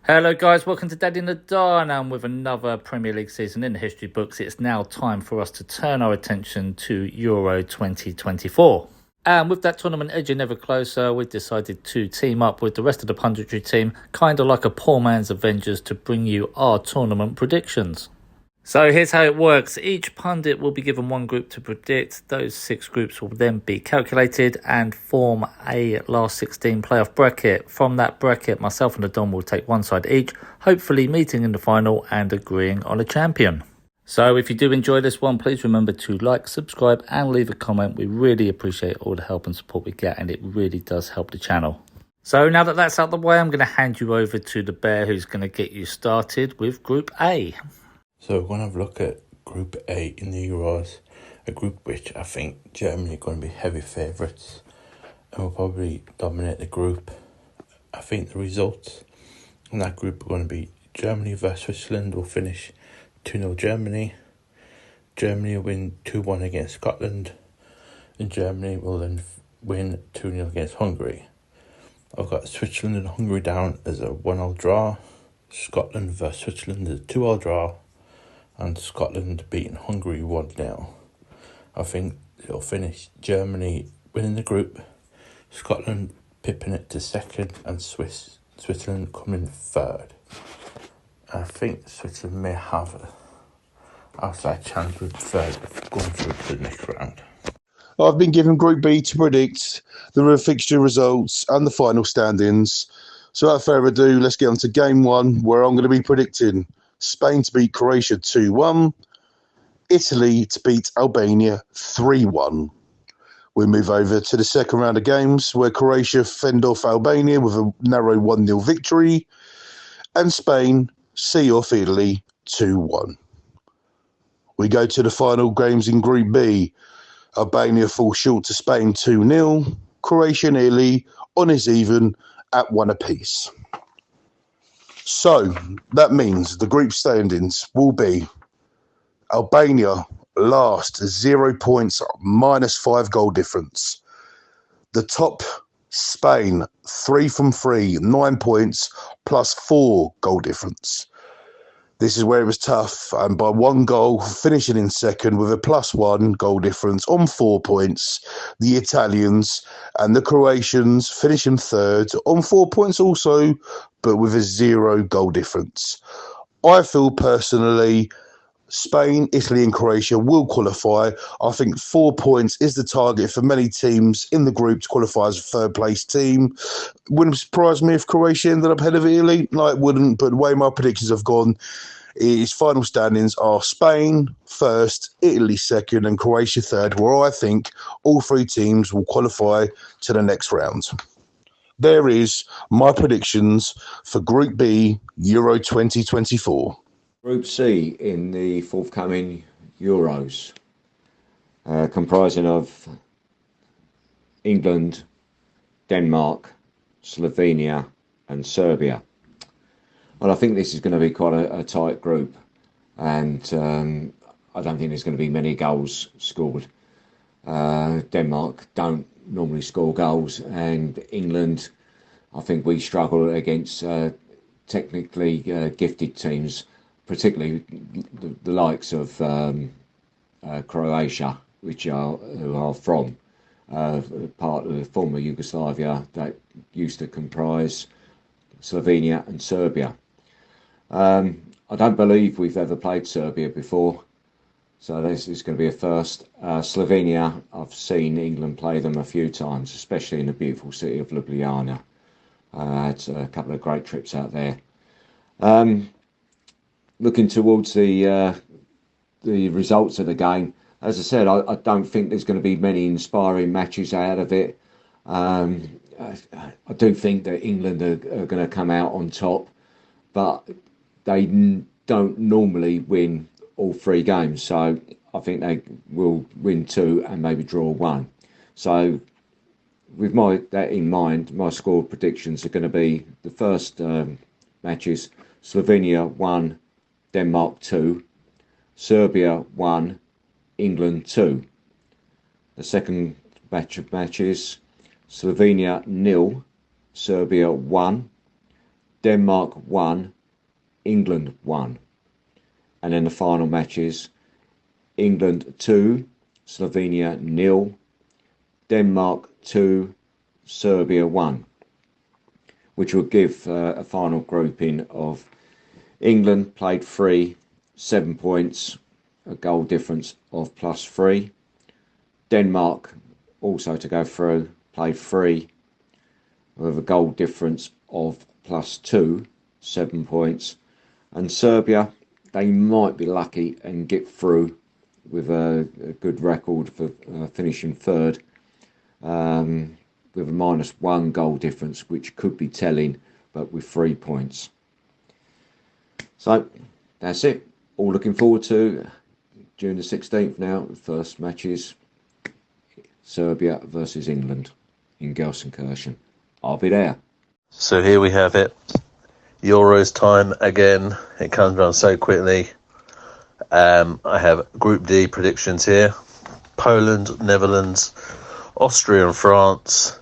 Hello guys, welcome to Daddy in the Darn, and with another Premier League season in the history books, it's now time for us to turn our attention to Euro 2024. And with that tournament edging ever closer, we decided to team up with the rest of the punditry team, kind of like a poor man's Avengers, to bring you our tournament predictions. So here's how it works. Each pundit will be given one group to predict. Those 6 groups will then be calculated and form a last 16 playoff bracket. From that bracket, myself and the Don will take one side each, hopefully meeting in the final and agreeing on a champion. So if you do enjoy this one, please remember to like, subscribe and leave a comment. We really appreciate all the help and support we get, and it really does help the channel. So now that that's out of the way, I'm going to hand you over to the Bear, who's going to get you started with Group A. So when I've looked at Group A in the Euros, a group which I think Germany are going to be heavy favourites and will probably dominate the group. I think the results in that group are going to be Germany versus Switzerland will finish 2-0 Germany. Germany will win 2-1 against Scotland, and Germany will then win 2-0 against Hungary. I've got Switzerland and Hungary down as a 1-0 draw, Scotland versus Switzerland as a 2-0 draw, and Scotland beating Hungary 1-0. I think it'll finish Germany winning the group, Scotland pipping it to second, and Switzerland coming third. I think Switzerland may have an outside chance with third going through to the next round. I've been given Group B to predict the fixture results and the final standings. So without further ado, let's get on to Game 1, where I'm going to be predicting Spain to beat Croatia 2-1, Italy to beat Albania 3-1. We move over to the second round of games, where Croatia fend off Albania with a narrow 1-0 victory, and Spain see off Italy 2-1. We go to the final games in Group B. Albania fall short to Spain 2-0, Croatia and Italy on as even at 1 apiece. So that means the group standings will be Albania last, 0 points, -5 goal difference. The top, Spain, 3 from 3, 9 points, +4 goal difference. This is where it was tough, and by 1 goal, finishing in second with a +1 goal difference on 4 points. The Italians and the Croatians finishing third on 4 points also, but with a 0 goal difference. I feel personally Spain, Italy and Croatia will qualify. I think 4 points is the target for many teams in the group to qualify as a third place team. Wouldn't surprise me if Croatia ended up ahead of Italy. No, it wouldn't, but the way my predictions have gone, its final standings are Spain first, Italy second and Croatia third, where I think all 3 teams will qualify to the next round. There is my predictions for Group B, Euro 2024. Group C in the forthcoming Euros, comprising of England, Denmark, Slovenia and Serbia. Well, I think this is going to be quite a tight group, and I don't think there's going to be many goals scored. Denmark don't normally score goals, and England, I think we struggle against technically gifted teams, particularly the likes of Croatia, who are from part of the former Yugoslavia that used to comprise Slovenia and Serbia. I don't believe we've ever played Serbia before, so this is going to be a first. Slovenia, I've seen England play them a few times, especially in the beautiful city of Ljubljana. I had a couple of great trips out there. Looking towards the results of the game, as I said, I don't think there's going to be many inspiring matches out of it. I do think that England are going to come out on top, but they don't normally win all 3 games, so I think they will win 2 and maybe draw 1. So with that in mind, my score predictions are going to be the first matches: Slovenia 1, Denmark 2, Serbia 1, England 2. The second batch of matches: Slovenia 0, Serbia 1, Denmark 1, England 1. And then the final matches, England 2, Slovenia 0, Denmark 2, Serbia 1, which will give a final grouping of England played 3, 7 points, a goal difference of +3. Denmark also to go through, played 3 with a goal difference of +2, 7 points. And Serbia, they might be lucky and get through with a good record for finishing third, with a -1 goal difference, which could be telling, but with 3 points. So that's it. All looking forward to June the 16th now, the first matches, Serbia versus England in Gelsenkirchen. I'll be there. So here we have it. Euros time again. It comes around so quickly. I have Group D predictions here. Poland, Netherlands, Austria and France.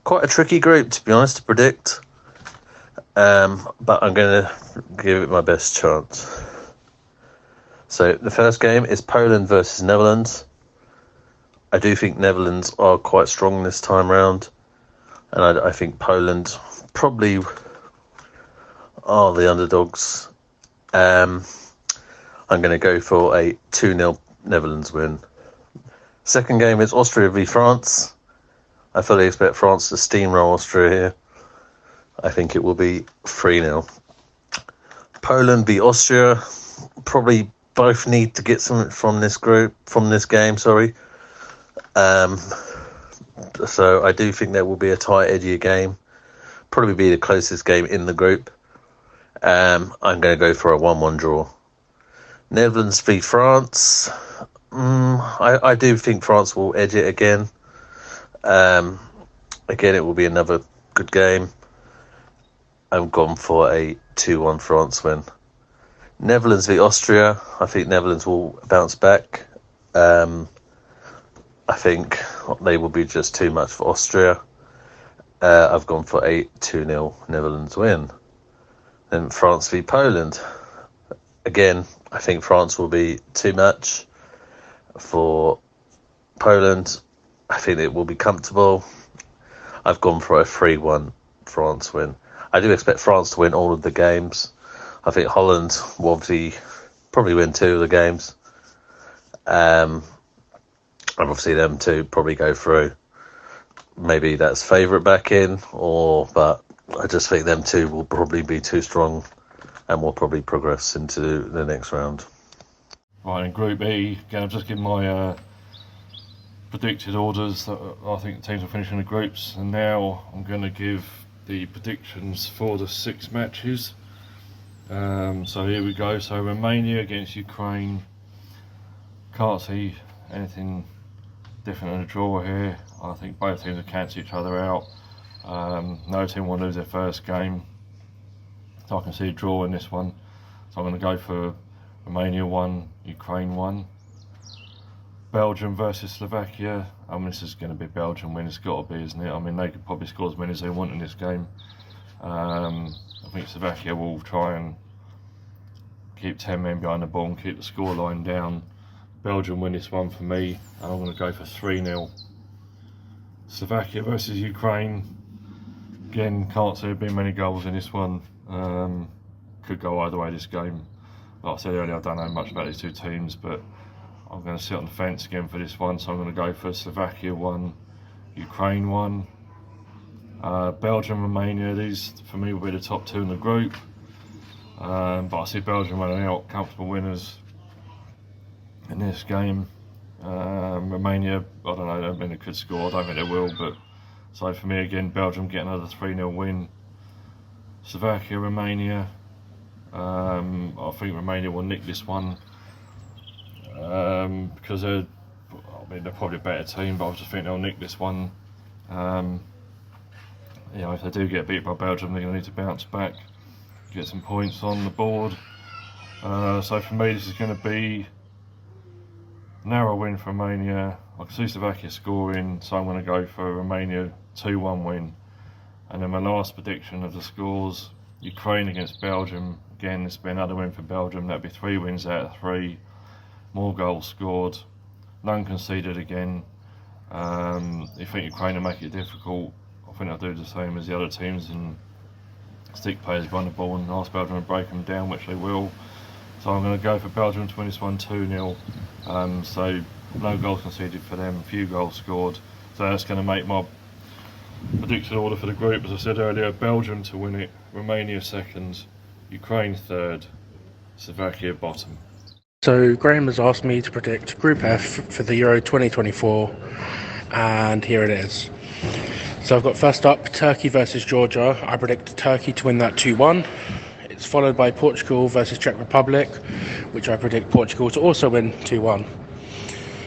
Quite a tricky group, to be honest, to predict. But I'm going to give it my best chance. So the first game is Poland versus Netherlands. I do think Netherlands are quite strong this time round. And I think Poland probably are the underdogs. I'm going to go for a 2-0 Netherlands win. Second game is Austria v France. I fully expect France to steamroll Austria here. I think it will be 3-0. Poland v Austria. Probably both need to get something from this game. So I do think there will be a tight, edgy game. Probably be the closest game in the group. I'm going to go for a 1-1 draw. Netherlands v France. I do think France will edge it again. Again, it will be another good game. I'm gone for a 2-1 France win. Netherlands v Austria. I think Netherlands will bounce back. I think they will be just too much for Austria. I've gone for a 2-0 Netherlands win. Then France v Poland. Again, I think France will be too much for Poland. I think it will be comfortable. I've gone for a 3-1 France win. I do expect France to win all of the games. I think Holland will obviously probably win 2 of the games. And obviously them two probably go through. Maybe that's favourite back in, but I just think them two will probably be too strong and will probably progress into the next round. Right, in Group E, again, I've just given my predicted orders that I think the teams will finish in the groups, and now I'm going to give the predictions for the 6 matches. So here we go. So Romania against Ukraine. Can't see anything different than a draw here. I think both teams will cancel each other out. No team will lose their first game, so I can see a draw in this one. So I'm going to go for Romania 1, Ukraine 1. Belgium versus Slovakia. I mean, this is going to be Belgium win. It's got to be, isn't it? I mean, they could probably score as many as they want in this game. I think Slovakia will try and keep 10 men behind the ball and keep the scoreline down. Belgium win this one for me, and I'm going to go for 3-0. Slovakia versus Ukraine. Again, can't see there being many goals in this one. Could go either way this game. Like I said earlier, I don't know much about these two teams, but I'm going to sit on the fence again for this one, so I'm going to go for Slovakia 1, Ukraine 1. Belgium, Romania, these for me will be the top 2 in the group. But I see Belgium running out, comfortable winners in this game. Romania, I don't know, I don't think they could score, I don't think they will, but so for me again, Belgium get another 3-0 win. Slovakia, Romania, I think Romania will nick this one because they're probably a better team, but I just think they'll nick this one. If they do get beat by Belgium, they're going to need to bounce back, get some points on the board. So for me, this is going to be narrow win for Romania. I can see Slovakia scoring, so I'm going to go for Romania 2-1 win. And then my last prediction of the scores Ukraine against Belgium. Again, this will be another win for Belgium. That'll be 3 wins out of 3. More goals scored. None conceded again. You think Ukraine will make it difficult. I think they'll do the same as the other teams and stick players behind the ball and ask Belgium to break them down, which they will. So I'm going to go for Belgium to win this one 2-0. So no goals conceded for them, few goals scored. So that's going to make my predicted order for the group, as I said earlier: Belgium to win it, Romania second, Ukraine third, Slovakia bottom. So Graham has asked me to predict Group F for the Euro 2024, and here it is. So I've got first up Turkey versus Georgia. I predict Turkey to win that 2-1. It's followed by Portugal versus Czech Republic, which I predict Portugal to also win 2-1.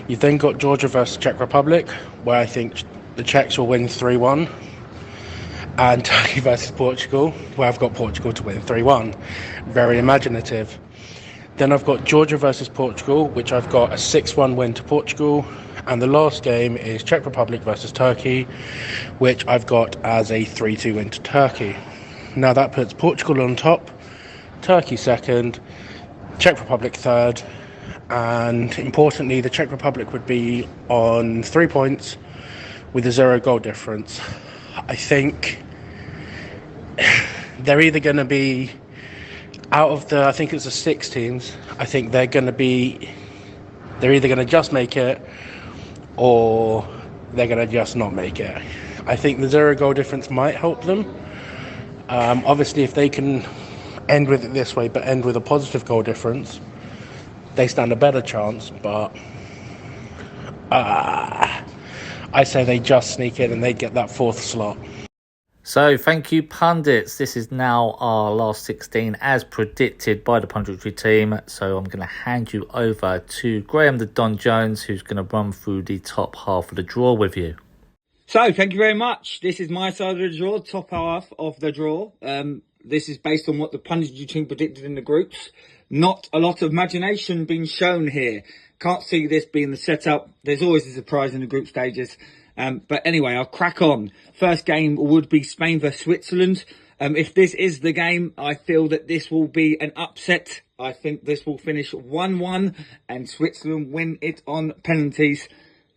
You've then got Georgia versus Czech Republic, where I think the Czechs will win 3-1. And Turkey versus Portugal, where I've got Portugal to win 3-1. Very imaginative. Then I've got Georgia versus Portugal, which I've got a 6-1 win to Portugal. And the last game is Czech Republic versus Turkey, which I've got as a 3-2 win to Turkey. Now that puts Portugal on top, Turkey second, Czech Republic third, and importantly the Czech Republic would be on 3 points with a 0 goal difference. I think they're either going to be out of the, I think it's the 6 teams, I think they're either going to just make it or they're going to just not make it. I think the 0 goal difference might help them. Obviously, if they can end with it this way, but end with a positive goal difference, they stand a better chance. But I say they just sneak in and they get that 4th slot. So thank you, pundits. This is now our last 16 as predicted by the punditry team. So I'm going to hand you over to Graham the Don Jones, who's going to run through the top half of the draw with you. So thank you very much. This is my side of the draw, top half of the draw. This is based on what the punditry team predicted in the groups. Not a lot of imagination being shown here. Can't see this being the setup. There's always a surprise in the group stages. But anyway, I'll crack on. First game would be Spain versus Switzerland. If this is the game, I feel that this will be an upset. I think this will finish 1-1 and Switzerland win it on penalties.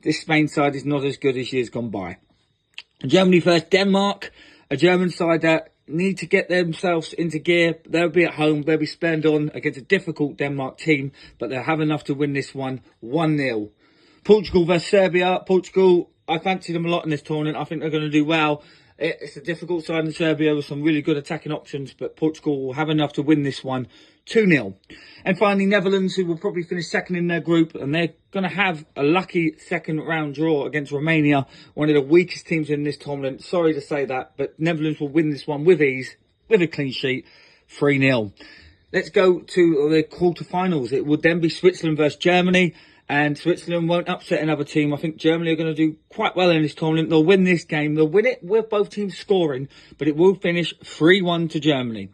This Spain side is not as good as years gone by. Germany versus Denmark. A German side that need to get themselves into gear. They'll be at home. They'll be spurned on against a difficult Denmark team, but they'll have enough to win this one 1-0. Portugal versus Serbia. Portugal, I fancy them a lot in this tournament. I think they're going to do well. It's a difficult side in Serbia with some really good attacking options, but Portugal will have enough to win this one 2-0. And finally, Netherlands, who will probably finish second in their group, and they're going to have a lucky second round draw against Romania, one of the weakest teams in this tournament. Sorry to say that, but Netherlands will win this one with ease, with a clean sheet, 3-0. Let's go to the quarterfinals. It would then be Switzerland versus Germany. And Switzerland won't upset another team. I think Germany are going to do quite well in this tournament. They'll win this game. They'll win it with both teams scoring, but it will finish 3-1 to Germany.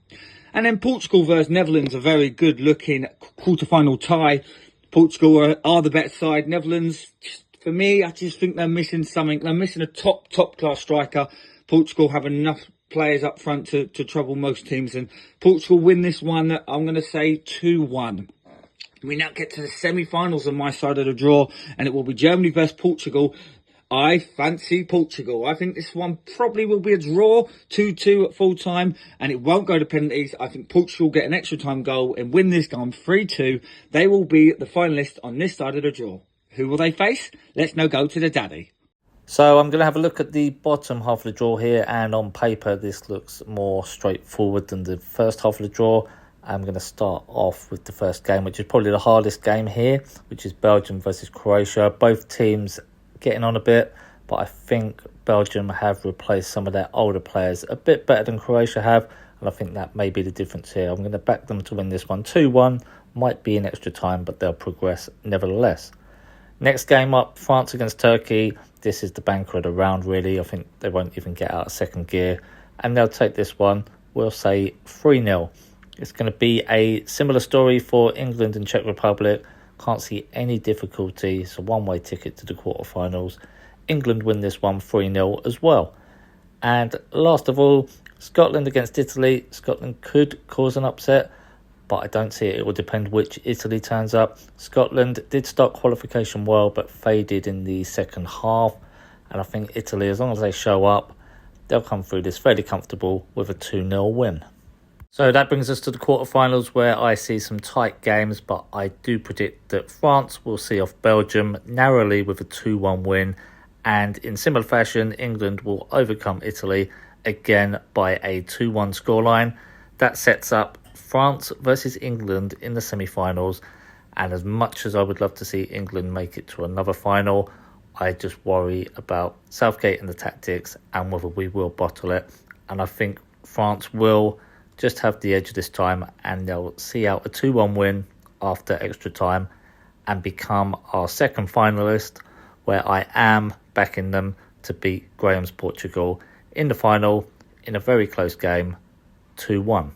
And then Portugal versus Netherlands, a very good-looking quarter-final tie. Portugal are the better side. Netherlands, for me, I just think they're missing something. They're missing a top-class striker. Portugal have enough players up front to trouble most teams. And Portugal win this one, I'm going to say 2-1. We now get to the semi-finals on my side of the draw, and it will be Germany versus Portugal. I fancy Portugal. I think this one probably will be a draw, 2-2 at full time, and it won't go to penalties. I think Portugal will get an extra time goal and win this game 3-2. They will be the finalists on this side of the draw. Who will they face? Let's now go to the daddy. So I'm going to have a look at the bottom half of the draw here, and on paper this looks more straightforward than the first half of the draw. I'm going to start off with the first game, which is probably the hardest game here, which is Belgium versus Croatia. Both teams getting on a bit, but I think Belgium have replaced some of their older players a bit better than Croatia have, and I think that may be the difference here. I'm going to back them to win this one 2-1. Might be in extra time, but they'll progress nevertheless. Next game up, France against Turkey. This is the banker of the round, really. I think they won't even get out of second gear, and they'll take this one, we'll say 3-0. It's going to be a similar story for England and Czech Republic. Can't see any difficulty. It's a one-way ticket to the quarterfinals. England win this one 3-0 as well. And last of all, Scotland against Italy. Scotland could cause an upset, but I don't see it. It will depend which Italy turns up. Scotland did start qualification well, but faded in the second half. And I think Italy, as long as they show up, they'll come through this fairly comfortable with a 2-0 win. So that brings us to the quarterfinals, where I see some tight games, but I do predict that France will see off Belgium narrowly with a 2-1 win. And in similar fashion, England will overcome Italy again by a 2-1 scoreline. That sets up France versus England in the semi-finals. And as much as I would love to see England make it to another final, I just worry about Southgate and the tactics and whether we will bottle it. And I think France will just have the edge this time, and they'll see out a 2-1 win after extra time and become our second finalist, where I am backing them to beat Graham's Portugal in the final in a very close game, 2-1.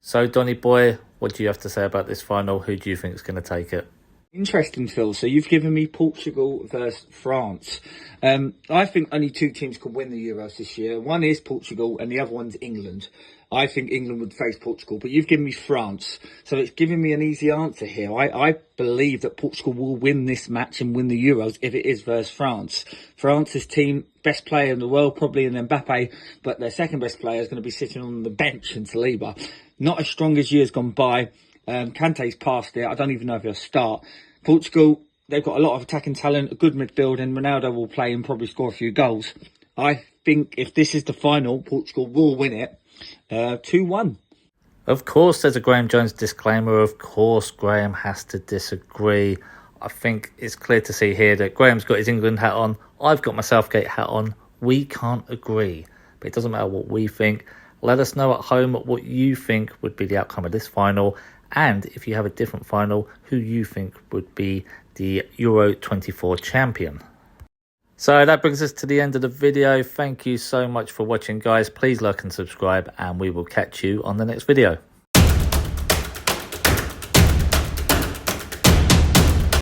So, Donny boy, what do you have to say about this final? Who do you think is going to take it? Interesting, Phil. So you've given me Portugal versus France. I think only two teams could win the Euros this year. One is Portugal and the other one's England. I think England would face Portugal, but you've given me France. So it's giving me an easy answer here. I believe that Portugal will win this match and win the Euros if it is versus France. France's team, best player in the world, probably in Mbappe, but their second best player is going to be sitting on the bench in Saliba. Not as strong as years gone by. Kante's past it. I don't even know if he'll start. Portugal, they've got a lot of attacking talent, a good midfield, and Ronaldo will play and probably score a few goals. I think if this is the final, Portugal will win it 2-1. Of course, there's a Graham Jones disclaimer. Of course, Graham has to disagree. I think it's clear to see here that Graham's got his England hat on. I've got my Southgate hat on. We can't agree. But it doesn't matter what we think. Let us know at home what you think would be the outcome of this final. And if you have a different final, who you think would be the Euro 24 champion. So that brings us to the end of the video. Thank you so much for watching, guys. Please like and subscribe, and we will catch you on the next video.